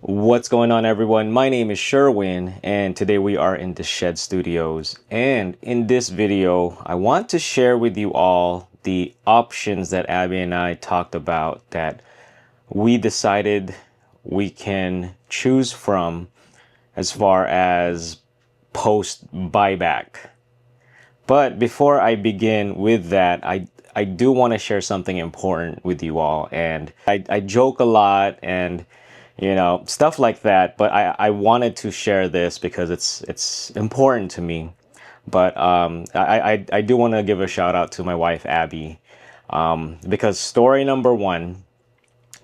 What's going on, everyone? My name is Sherwin, and today we are in the Shed Studios. And in this video, I want to share with you all the options that Abby and I talked about that we decided we can choose from as far as post buyback. But before I begin with that, I do want to share something important with you all. And I joke a lot and stuff like that, but I wanted to share this because it's important to me. But I do want to give a shout out to my wife Abby, because story number one,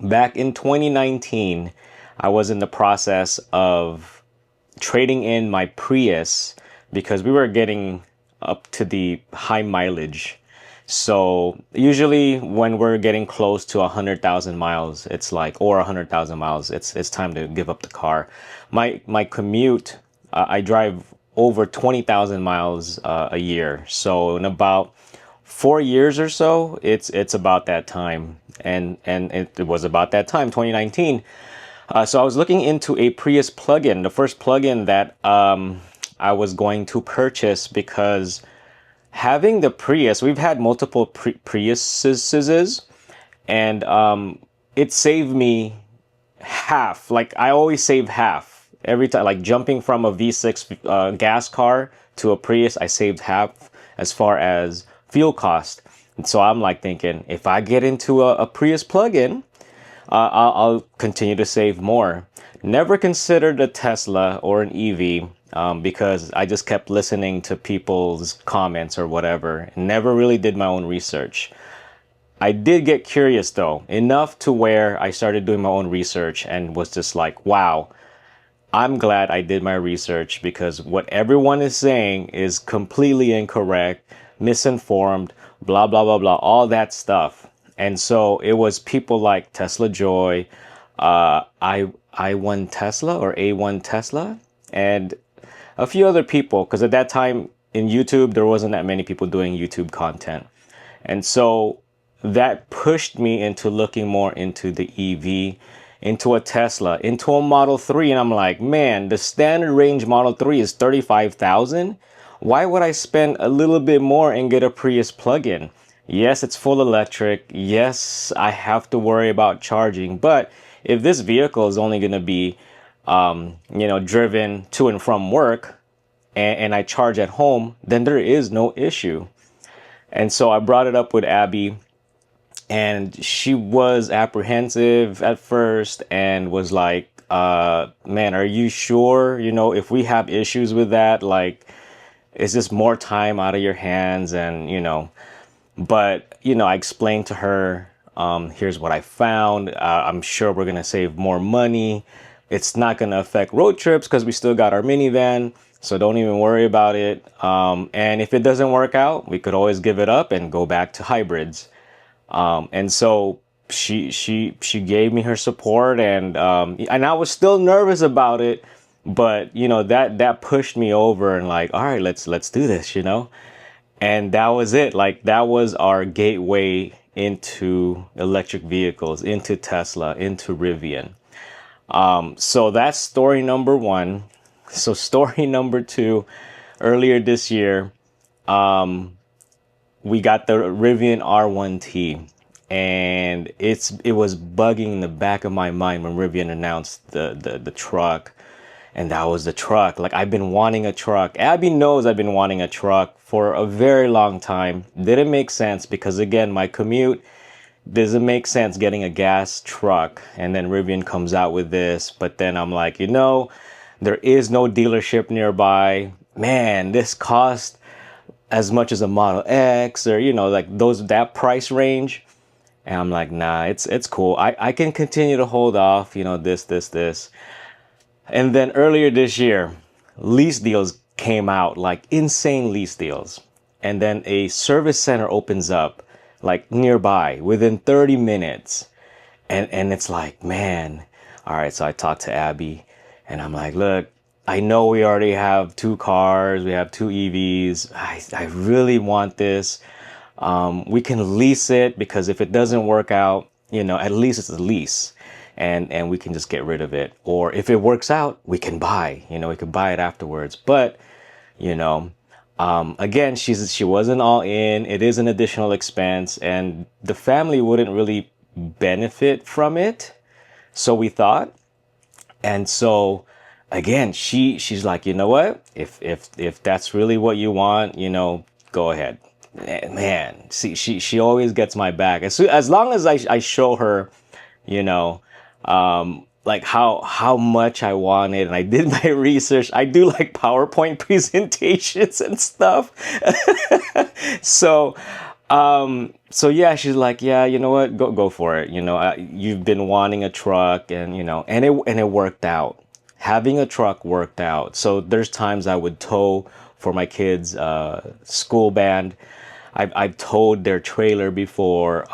back in 2019, I was in the process of trading in my Prius because we were getting up to the high mileage. So usually when we're getting close to 100,000 miles, it's like, or 100,000 miles, it's time to give up the car. My commute, I drive over 20,000 miles a year. So in about 4 years or so, it's about that time. And it was about that time, 2019. So I was looking into a Prius plugin, the first plugin that I was going to purchase, because having the Prius, we've had multiple Priuses, and it saved me half. Like, I always save half every time. Like, jumping from a V6 gas car to a Prius, I saved half as far as fuel cost. And so I'm like thinking, if I get into a Prius plug-in, I'll continue to save more. Never considered a Tesla or an EV, because I just kept listening to people's comments or whatever, and never really did my own research. I did get curious though, enough to where I started doing my own research and was just like, wow, I'm glad I did my research, because what everyone is saying is completely incorrect, misinformed, blah, blah, blah, blah, all that stuff. And so it was people like Tesla Joy, I1 Tesla or A1 Tesla, and a few other people, because at that time in YouTube, there wasn't that many people doing YouTube content. And so that pushed me into looking more into the EV, into a Tesla, into a Model 3. And I'm like, man, the standard range Model 3 is 35,000. Why would I spend a little bit more and get a Prius plug-in? Yes, it's full electric. Yes, I have to worry about charging. But if this vehicle is only going to be, driven to and from work, and I charge at home, then there is no issue. And so I brought it up with Abby, and she was apprehensive at first and was like, man, are you sure? If we have issues with that, like, is this more time out of your hands? And, but, I explained to her, here's what I found. I'm sure we're going to save more money. It's not going to affect road trips because we still got our minivan. So don't even worry about it. And if it doesn't work out, we could always give it up and go back to hybrids. And so she gave me her support, and I was still nervous about it, but that pushed me over and like, all right, let's do this, and that was it. Like, that was our gateway into electric vehicles, into Tesla, into Rivian. So that's story number one. So story number two, earlier this year, we got the Rivian R1T, and it was bugging in the back of my mind when Rivian announced the truck. And that was the truck. Like, I've been wanting a truck. Abby knows I've been wanting a truck for a very long time. Didn't make sense because, again, my commute doesn't make sense getting a gas truck. And then Rivian comes out with this. But then I'm like, there is no dealership nearby. Man, this cost as much as a Model X, or, like that price range. And I'm like, nah, it's cool. I can continue to hold off, this. And then earlier this year, lease deals came out, like insane lease deals. And then a service center opens up like nearby within 30 minutes. And it's like, man, all right. So I talked to Abby and I'm like, look, I know we already have 2 cars. We have 2 EVs. I really want this. We can lease it, because if it doesn't work out, at least it's a lease. and we can just get rid of it. Or if it works out, we can buy, we could buy it afterwards. But, you know, again, she wasn't all in. It is an additional expense, and the family wouldn't really benefit from it. So we thought. And so again, she's like, you know what? If that's really what you want, go ahead. Man, see, she always gets my back. As long as I show her, like how much I wanted, and I did my research. I do like PowerPoint presentations and stuff. So, so yeah, she's like, yeah, you know what, go for it. You've been wanting a truck, and it worked out. Having a truck worked out. So there's times I would tow for my kids' school band. I've towed their trailer before.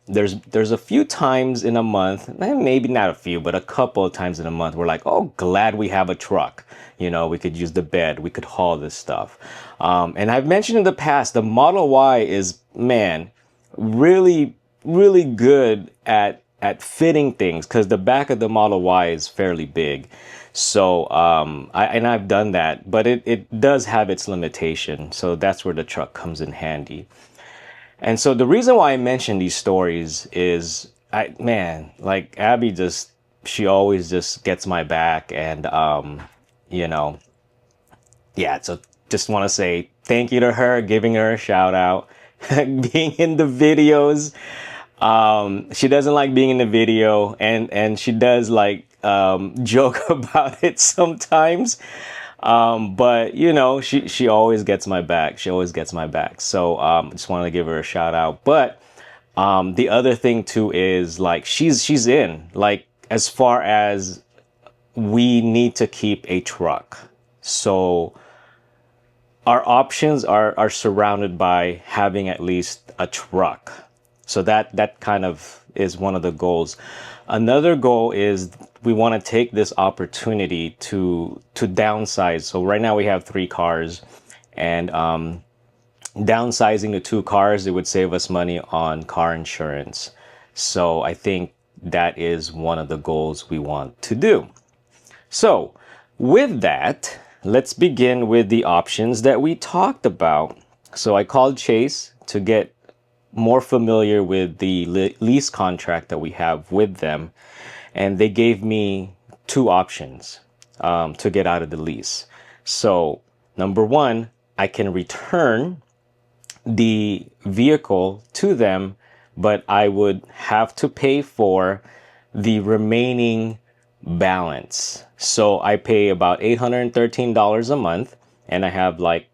There's a few times in a month, maybe not a few, but a couple of times in a month, we're like, oh, glad we have a truck. We could use the bed, we could haul this stuff. And I've mentioned in the past, the Model Y is, man, really, really good at fitting things, because the back of the Model Y is fairly big. So I've done that, but it does have its limitation. So that's where the truck comes in handy. And so the reason why I mention these stories is, like Abby she always just gets my back. And, yeah, so just want to say thank you to her, giving her a shout out, being in the videos. She doesn't like being in the video, and she does like joke about it sometimes, but she always gets my back. So just wanted to give her a shout out. But the other thing too is, like, she's in, like, as far as we need to keep a truck, so our options are surrounded by having at least a truck. So that kind of is one of the goals. Another goal is we want to take this opportunity to downsize. So right now we have 3 cars, and downsizing to 2 cars, it would save us money on car insurance. So I think that is one of the goals we want to do. So with that, let's begin with the options that we talked about. So I called Chase to get more familiar with the lease contract that we have with them, and they gave me 2 options to get out of the lease. So number 1, I can return the vehicle to them, but I would have to pay for the remaining balance. So I pay about $813 a month, and I have like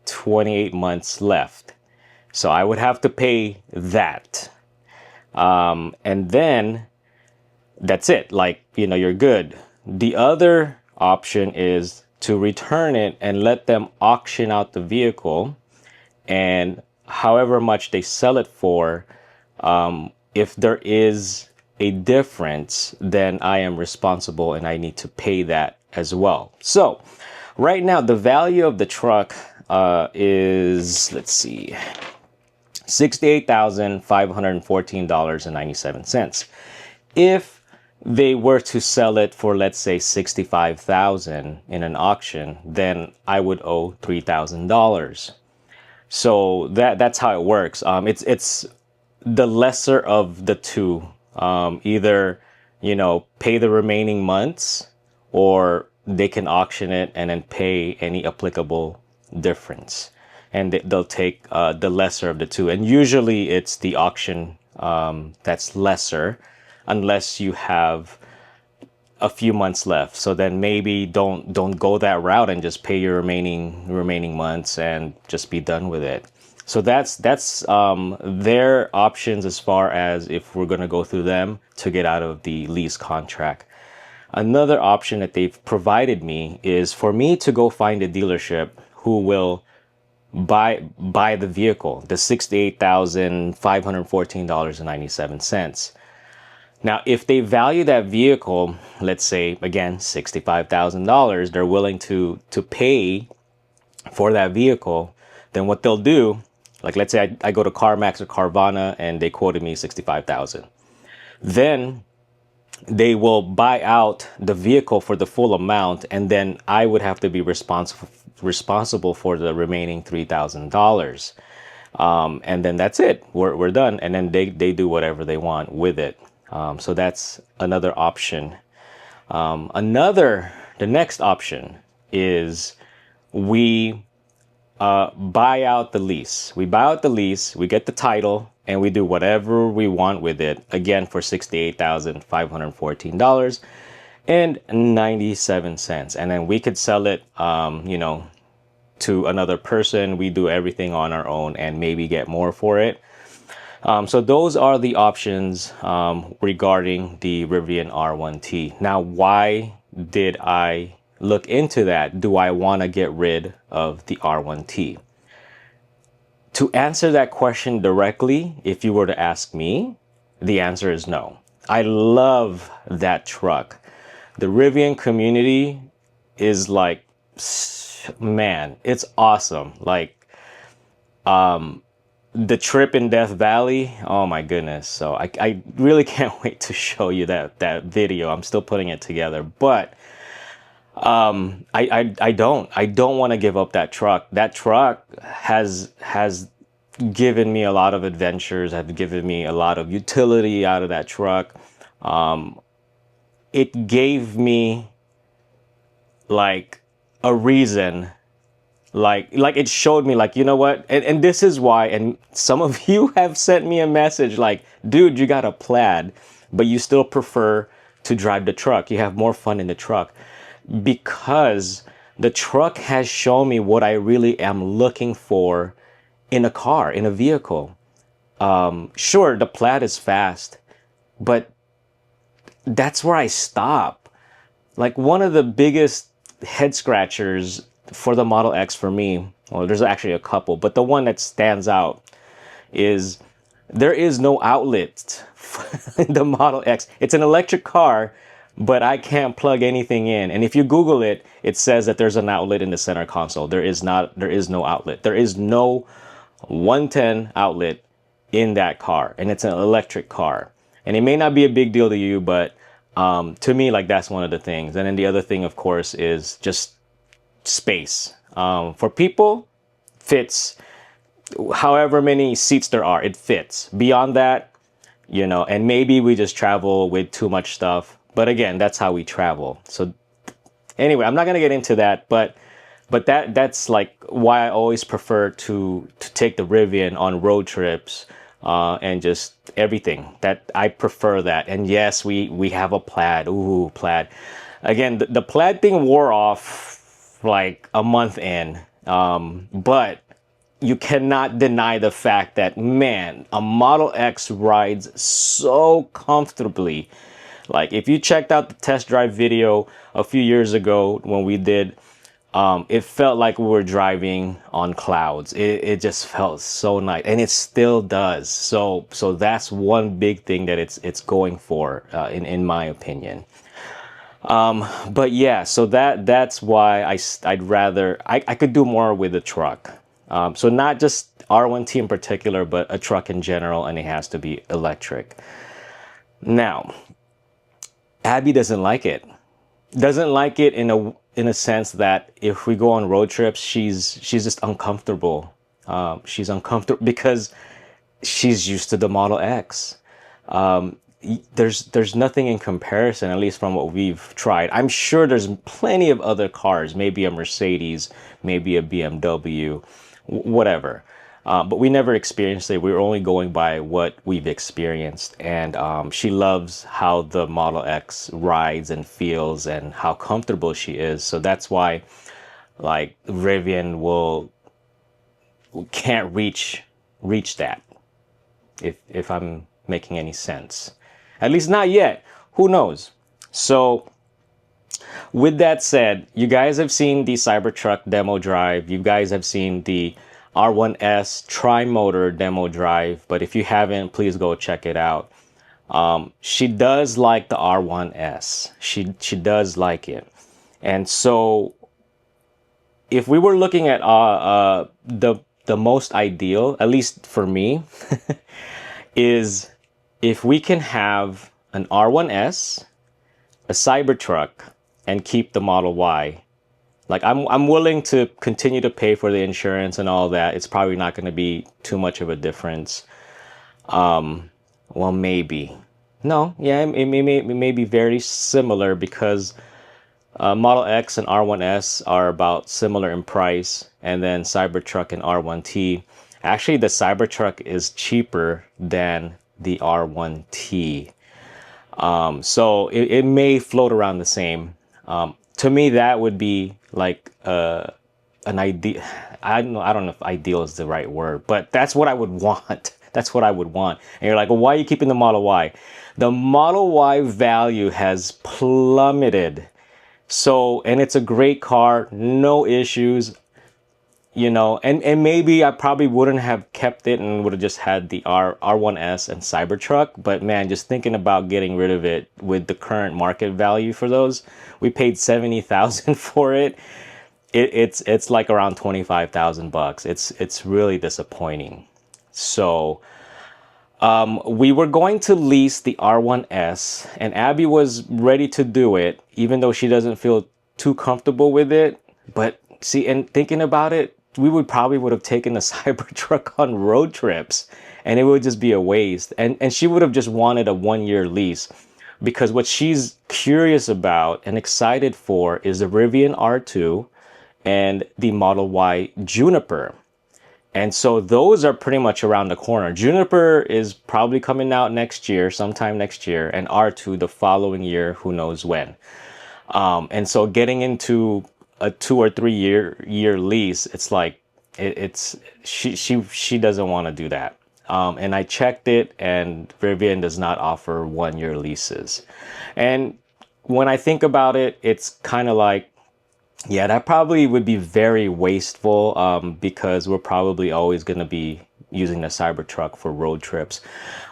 28 months left. So I would have to pay that. And then that's it. Like, you're good. The other option is to return it and let them auction out the vehicle. And however much they sell it for, if there is a difference, then I am responsible and I need to pay that as well. So right now, the value of the truck is, let's see, $68,514.97. If they were to sell it for, let's say, $65,000 in an auction, then I would owe $3,000. So that's how it works. It's the lesser of the two. Either pay the remaining months, or they can auction it and then pay any applicable difference, and they'll take the lesser of the two. And usually it's the auction that's lesser, unless you have a few months left. So then maybe don't go that route and just pay your remaining months and just be done with it. So that's their options as far as if we're going to go through them to get out of the lease contract. Another option that they've provided me is for me to go find a dealership who will buy the vehicle, the $68,514.97. Now, if they value that vehicle, let's say, again, $65,000, they're willing to pay for that vehicle, then what they'll do, like, let's say I go to CarMax or Carvana and they quoted me $65,000. Then they will buy out the vehicle for the full amount, and then I would have to be responsible for the remaining $3,000. And then that's it. We're done. And then they do whatever they want with it. So that's another option. The next option is we buy out the lease. We buy out the lease, we get the title, and we do whatever we want with it. Again, for $68,514.97. And then we could sell it, to another person. We do everything on our own and maybe get more for it. So those are the options regarding the Rivian R1T. Now, why did I look into that? Do I want to get rid of the R1T? To answer that question directly, if you were to ask me, the answer is no. I love that truck. The Rivian community is like, man, it's awesome. Like, the trip in Death Valley, oh my goodness. So I really can't wait to show you that video. I'm still putting it together, but I don't want to give up that truck. That truck has given me a lot of adventures, has given me a lot of utility out of that truck. It gave me like a reason, like it showed me, like, you know what, and this is why. And some of you have sent me a message like, dude, you got a Plaid, but you still prefer to drive the truck. You have more fun in the truck. Because the truck has shown me what I really am looking for in a car, in a vehicle. Sure, the Plaid is fast, but that's where I stop. Like, one of the biggest head scratchers for the Model X for me, well, there's actually a couple, but the one that stands out is there is no outlet in the Model X. It's an electric car, but I can't plug anything in. And if you Google it, it says that there's an outlet in the center console. There is no outlet. There is no 110 outlet in that car, and it's an electric car. And it may not be a big deal to you, but to me, like, that's one of the things. And then the other thing, of course, is just space. For people, fits. However many seats there are, it fits. Beyond that, and maybe we just travel with too much stuff. But again, that's how we travel. So anyway, I'm not gonna get into that, but that's like why I always prefer to take the Rivian on road trips, and just everything. That I prefer that. And yes, we have a Plaid. Ooh, Plaid. Again, the Plaid thing wore off like a month in, but you cannot deny the fact that, man, a Model X rides so comfortably. Like, if you checked out the test drive video a few years ago when we did, it felt like we were driving on clouds. It just felt so nice, and it still does. So that's one big thing that it's going for, in my opinion. But yeah, so that's why I'd rather, I could do more with a truck. So not just R1T in particular, but a truck in general, and it has to be electric. Now, Abby doesn't like it. Doesn't like it in a sense that if we go on road trips, she's just uncomfortable. She's uncomfortable because she's used to the Model X. There's nothing in comparison, at least from what we've tried. I'm sure there's plenty of other cars, maybe a Mercedes, maybe a BMW, whatever. But we never experienced it. We were only going by what we've experienced. And she loves how the Model X rides and feels and how comfortable she is. So that's why, like, Rivian can't reach that, if I'm making any sense. At least not yet. Who knows? So with that said, you guys have seen the Cybertruck demo drive. You guys have seen the R1S tri-motor demo drive, but if you haven't, please go check it out. She does like the R1S. She does like it. And so if we were looking at the most ideal, at least for me, is if we can have an R1S, a Cybertruck, and keep the Model Y. Like I'm willing to continue to pay for the insurance and all that. It's probably not going to be too much of a difference. Well, maybe. No, yeah, it may be very similar because Model X and R1S are about similar in price, and then Cybertruck and R1T. Actually, the Cybertruck is cheaper than the R1T. So it may float around the same. To me, that would be like an idea. I don't know if ideal is the right word, but that's what I would want. That's what I would want. And you're like, well, why are you keeping the Model Y? The Model Y value has plummeted. So, and it's a great car, no issues, you know, and maybe I probably wouldn't have kept it and would have just had the R1S and Cybertruck. But man, just thinking about getting rid of it with the current market value for those, we paid 70,000 for it. It's like around 25,000 bucks. It's really disappointing. So we were going to lease the R1S, and Abby was ready to do it, even though she doesn't feel too comfortable with it. But see, and thinking about it, we would have taken the Cybertruck on road trips, and it would just be a waste. And she would have just wanted a 1-year lease, because what she's curious about and excited for is the Rivian R2 and the Model Y Juniper. And so those are pretty much around the corner. Juniper is probably coming out next year, sometime next year, and R2 the following year, who knows when. And so getting into a 2 or 3 year lease, it's like she doesn't want to do that. And I checked it, and Rivian does not offer 1-year leases. And when I think about it, it's kind of like, yeah, that probably would be very wasteful, because we're probably always going to be using the Cybertruck for road trips.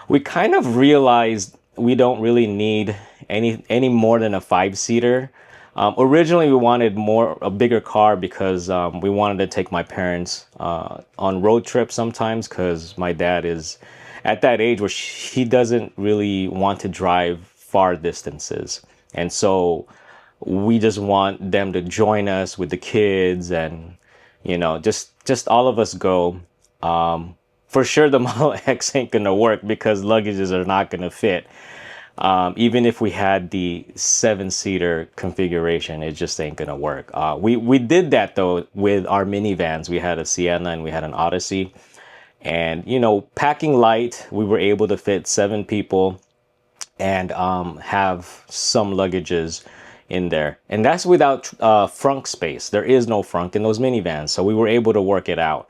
We kind of realized we don't really need any more than a 5-seater. Originally, we wanted a bigger car because we wanted to take my parents on road trips sometimes, because my dad is at that age where he doesn't really want to drive far distances. And so we just want them to join us with the kids, and you know, just all of us go. For sure the Model X ain't gonna work because luggages are not gonna fit. Even if we had the 7-seater configuration, it just ain't gonna work. We did that though with our minivans. We had a Sienna and we had an Odyssey, and you know, packing light, we were able to fit 7 people and have some luggages in there, and that's without frunk space. There is no frunk in those minivans, so we were able to work it out.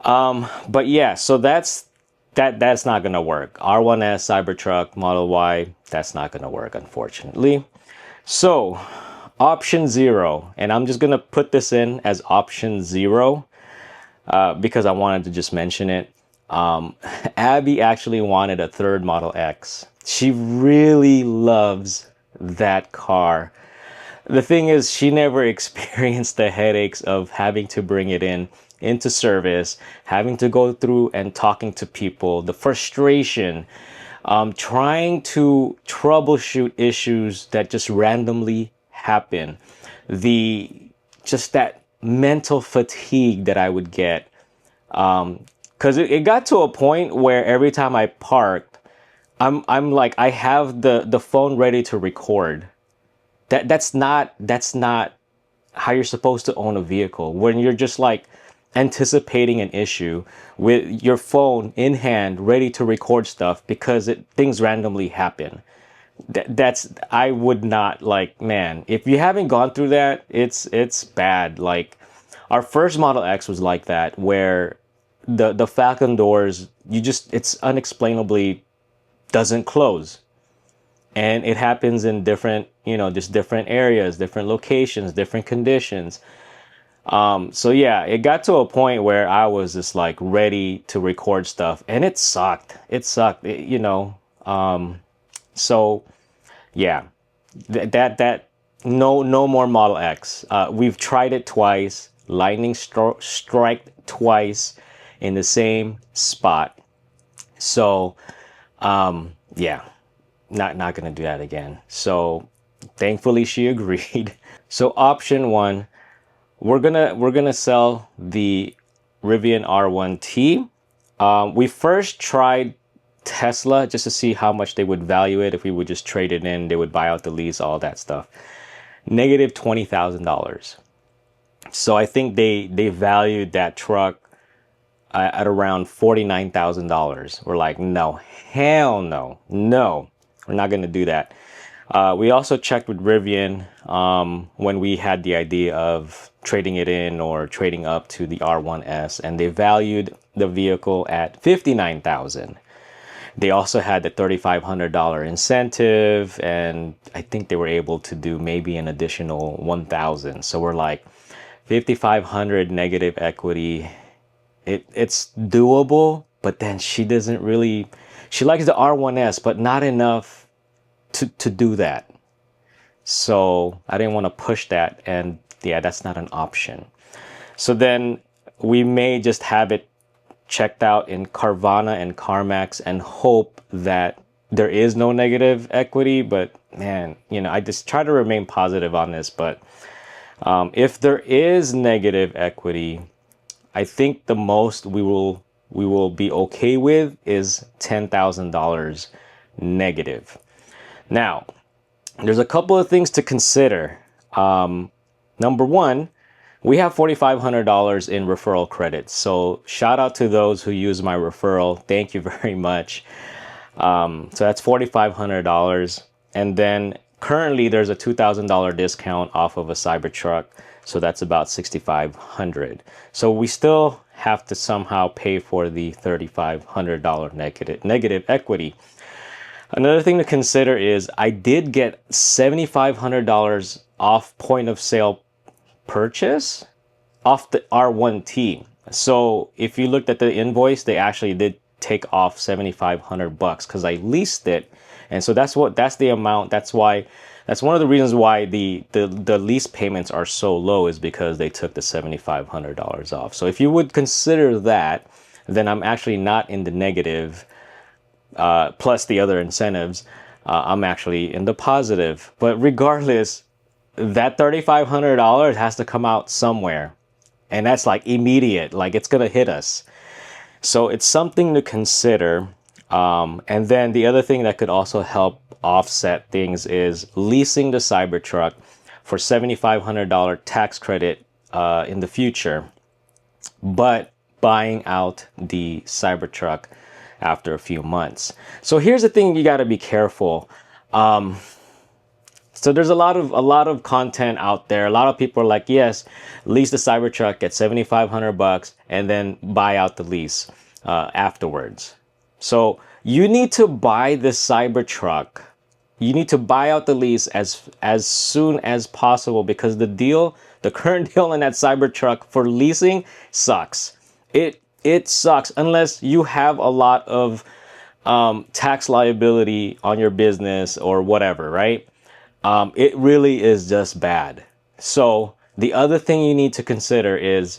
But yeah, so that's not gonna work. R1S, Cybertruck, Model Y, that's not gonna work, unfortunately. So option 0, and I'm just gonna put this in as option 0 because I wanted to just mention it. Abby actually wanted a 3rd Model X. She really loves that car. The thing is, she never experienced the headaches of having to bring it into service, having to go through and talking to people, the frustration, trying to troubleshoot issues that just randomly happen, just that mental fatigue that I would get, because it got to a point where every time I parked, I'm like, I have the phone ready to record. That's not how you're supposed to own a vehicle, when you're just like anticipating an issue with your phone in hand ready to record stuff because things randomly happen. I would not, like, man, if you haven't gone through that, it's bad. Like our first Model X was like that, where the Falcon doors, it's unexplainably doesn't close. And it happens in different, just different areas, different locations, different conditions. So yeah, it got to a point where I was just like ready to record stuff, and it sucked. So yeah, that no more Model X. We've tried it twice, lightning strike twice in the same spot. So yeah, not gonna do that again. So thankfully she agreed. So option one, we're gonna sell the Rivian R1T. We first tried Tesla just to see how much they would value it if we would just trade it in. They would buy out the lease, all that stuff. Negative $20,000. So I think they valued that truck at around $49,000. We're like, no, hell no, no, we're not gonna do that. We also checked with Rivian when we had the idea of trading it in or trading up to the R1S, and they valued the vehicle at $59,000. They also had the $3,500 incentive, and I think they were able to do maybe an additional $1,000. So we're like, $5,500 negative equity. It's doable, but then she doesn't really. She likes the R1S, but not enough to do that. So I didn't want to push that, and yeah, that's not an option. So then we may just have it checked out in Carvana and CarMax and hope that there is no negative equity. But man, you know, I just try to remain positive on this. But if there is negative equity, I think the most we will be okay with is $10,000 negative. Now, there's a couple of things to consider. Number one, we have $4,500 in referral credits. So shout out to those who use my referral. Thank you very much. So that's $4,500. And then currently there's a $2,000 discount off of a Cybertruck. So that's about $6,500. So we still have to somehow pay for the $3,500 negative equity. Another thing to consider is I did get $7,500 off point of sale purchase off the R1T. So if you looked at the invoice, they actually did take off $7,500 because I leased it. And so that's the amount. That's one of the reasons why the lease payments are so low, is because they took the $7,500 off. So if you would consider that, then I'm actually not in the negative. Plus the other incentives, I'm actually in the positive. But regardless, that $3,500 has to come out somewhere, and that's like immediate, like it's gonna hit us. So it's something to consider. And then the other thing that could also help offset things is leasing the Cybertruck for $7,500 tax credit in the future, but buying out the Cybertruck after a few months. So here's the thing, you got to be careful. So there's a lot of content out there. A lot of people are like, yes, lease the Cybertruck, get $7,500 and then buy out the lease afterwards. So you need to buy the Cybertruck. You need to buy out the lease as soon as possible, because the current deal on that Cybertruck for leasing sucks. It sucks unless you have a lot of tax liability on your business or whatever, right? It really is just bad. So the other thing you need to consider is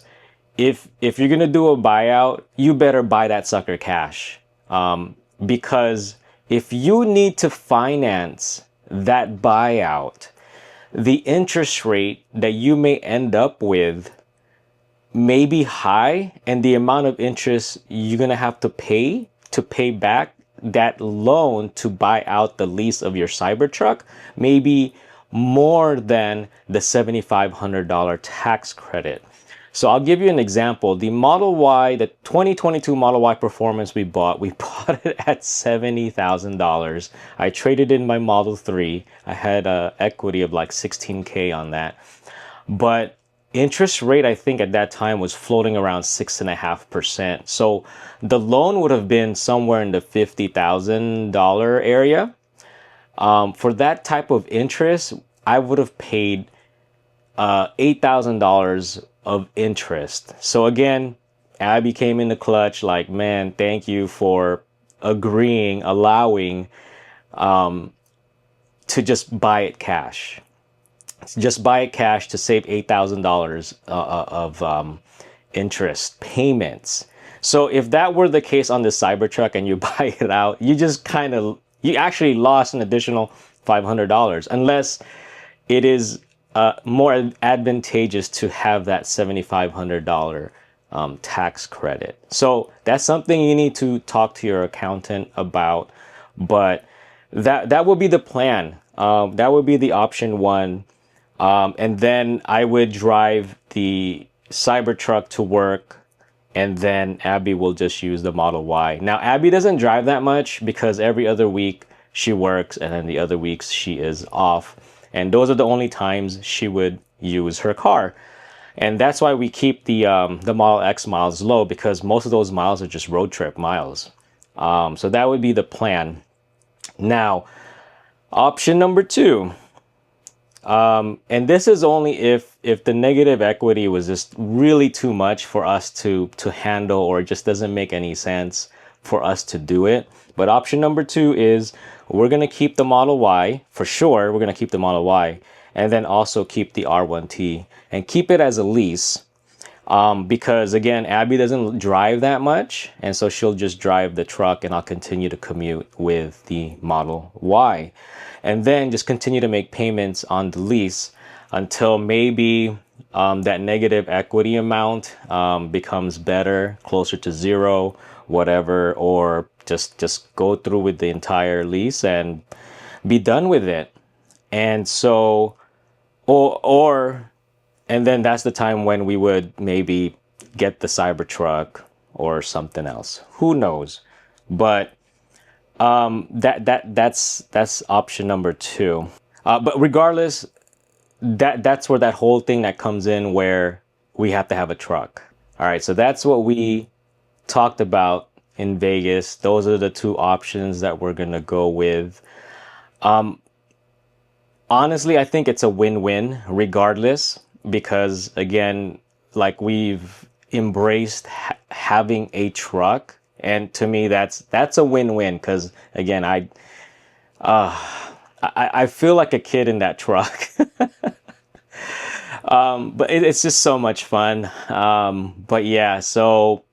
if you're gonna do a buyout, you better buy that sucker cash, because if you need to finance that buyout, the interest rate that you may end up with may be high, and the amount of interest you're gonna have to pay back that loan to buy out the lease of your Cybertruck may be more than the $7,500 tax credit. So I'll give you an example. The Model Y, the 2022 Model Y Performance we bought it at $70,000. I traded in my Model 3. I had equity of like $16K on that. But interest rate, I think at that time, was floating around 6.5%. So the loan would have been somewhere in the $50,000 area. For that type of interest, I would have paid $8,000 of interest. So again, Abby came in the clutch, like, man, thank you for allowing to just buy it cash. Just buy it cash to save $8,000 of interest payments. So if that were the case on the Cybertruck and you buy it out, you just kind of You actually lost an additional $500 unless it is more advantageous to have that $7,500 tax credit. So that's something you need to talk to your accountant about. But that would be the plan. That would be the option one. And then I would drive the Cybertruck to work, and then Abby will just use the Model Y. Now, Abby doesn't drive that much because every other week she works, and then the other weeks she is off. And those are the only times she would use her car. And that's why we keep the Model X miles low, because most of those miles are just road trip miles. So that would be the plan. Now, option number two. And this is only if the negative equity was just really too much for us to handle, or it just doesn't make any sense for us to do it. But option number two is we're going to keep the Model Y for sure. We're going to keep the Model Y, and then also keep the R1T and keep it as a lease. Because again, Abby doesn't drive that much, and so she'll just drive the truck, and I'll continue to commute with the Model Y. And then just continue to make payments on the lease until maybe that negative equity amount becomes better, closer to zero, whatever, or just go through with the entire lease and be done with it. And so, and then that's the time when we would maybe get the Cybertruck or something else. Who knows? But that's option number two. But regardless, that's where that whole thing that comes in, where we have to have a truck. All right, so that's what we talked about in Vegas. Those are the two options that we're gonna go with. Honestly, I think it's a win-win regardless, because again, like, we've embraced having a truck. And to me, that's a win-win, because again, I feel like a kid in that truck. But it's just so much fun. But yeah, so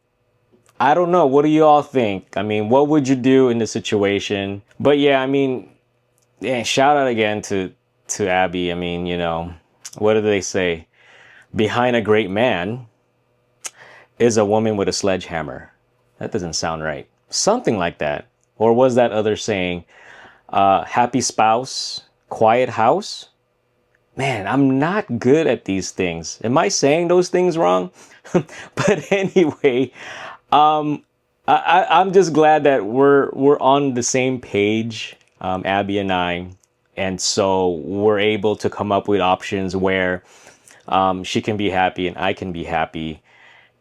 I don't know. What do you all think? I mean, what would you do in this situation? But yeah, I mean, yeah, shout out again to Abby. I mean, you know, what do they say? Behind a great man is a woman with a sledgehammer. That doesn't sound right. Something like that. Or was that other saying, happy spouse, quiet house? Man, I'm not good at these things. Am I saying those things wrong? But anyway, I'm just glad that we're on the same page, Abby and I. And so we're able to come up with options where she can be happy and I can be happy.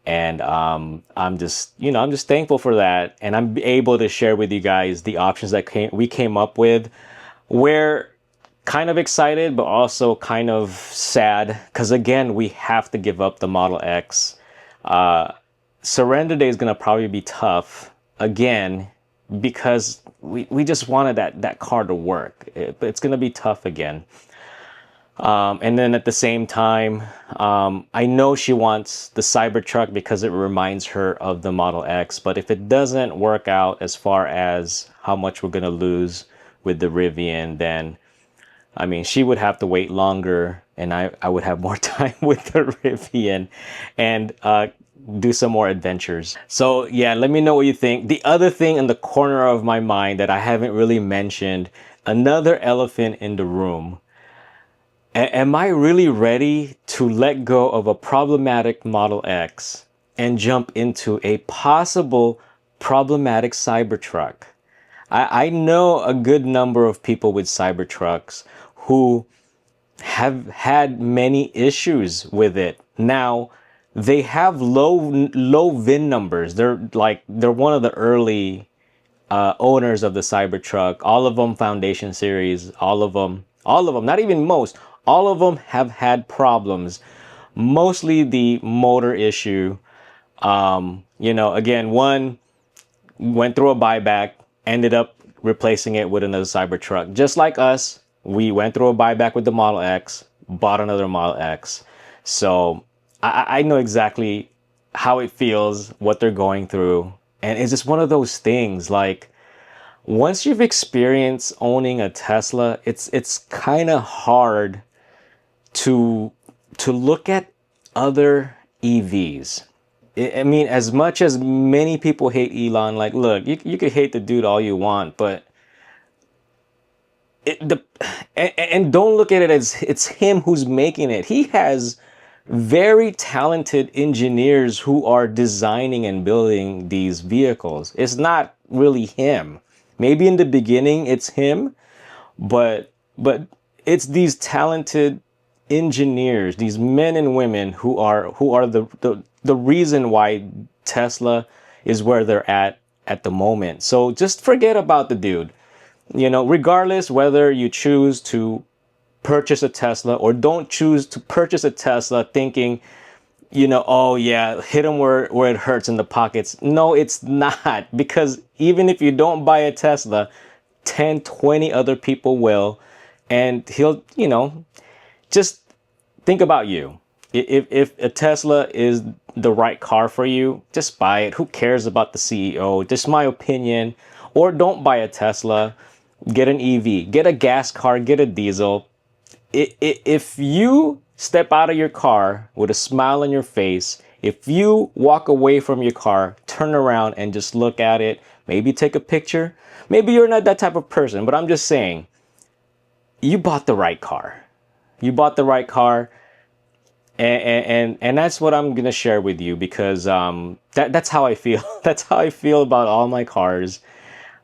And I'm just thankful for that. And I'm able to share with you guys the options that we came up with. We're kind of excited, but also kind of sad, because again, we have to give up the Model X. Surrender Day is going to probably be tough again, because we just wanted that car to work. But it's going to be tough again. And then at the same time, I know she wants the Cybertruck because it reminds her of the Model X. But if it doesn't work out as far as how much we're going to lose with the Rivian, then, I mean, she would have to wait longer, and I would have more time with the Rivian and do some more adventures. So yeah, let me know what you think. The other thing in the corner of my mind that I haven't really mentioned, another elephant in the room. Am I really ready to let go of a problematic Model X and jump into a possible problematic Cybertruck? I know a good number of people with Cybertrucks who have had many issues with it. Now, they have low VIN numbers. They're one of the early owners of the Cybertruck. All of them Foundation Series. All of them, not even most. All of them have had problems, mostly the motor issue. Again, one went through a buyback, ended up replacing it with another Cybertruck. Just like us, we went through a buyback with the Model X, bought another Model X. So I know exactly how it feels, what they're going through. And it's just one of those things, like, once you've experienced owning a Tesla, it's kind of hard to look at other EVs. I mean, as much as many people hate Elon, like, look, you could hate the dude all you want, but and don't look at it as it's him who's making it. He has very talented engineers who are designing and building these vehicles. It's not really him. Maybe in the beginning it's him, but it's these talented engineers, these men and women who are the reason why Tesla is where they're at the moment. So just forget about the dude. You know, regardless whether you choose to purchase a Tesla or don't choose to purchase a Tesla thinking, you know, oh yeah, hit him where it hurts in the pockets. No, it's not. Because even if you don't buy a Tesla, 10, 20 other people will. And he'll, you know, just think about you. If a Tesla is the right car for you, just buy it. Who cares about the CEO? Just my opinion. Or don't buy a Tesla. Get an EV. Get a gas car. Get a diesel. If you step out of your car with a smile on your face, if you walk away from your car, turn around and just look at it, maybe take a picture. Maybe you're not that type of person, but I'm just saying, you bought the right car. You bought the right car. And that's what I'm gonna share with you, because that's how I feel. That's how I feel about all my cars.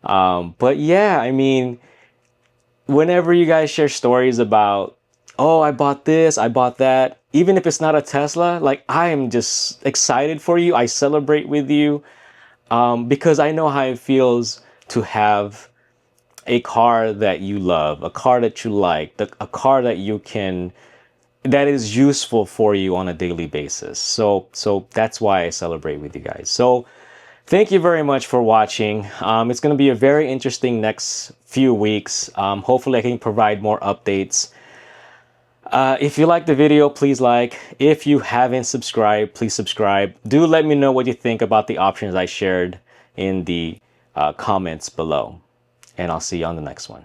But yeah, I mean, whenever you guys share stories about, oh, I bought this, I bought that, even if it's not a Tesla, like, I am just excited for you. I celebrate with you, because I know how it feels to have a car that you love, a car that you like, a car that you can, that is useful for you on a daily basis. So that's why I celebrate with you guys. So thank you very much for watching. It's going to be a very interesting next few weeks. Hopefully I can provide more updates. If you like the video, please like. If you haven't subscribed, please subscribe. Do let me know what you think about the options I shared in the comments below. And I'll see you on the next one.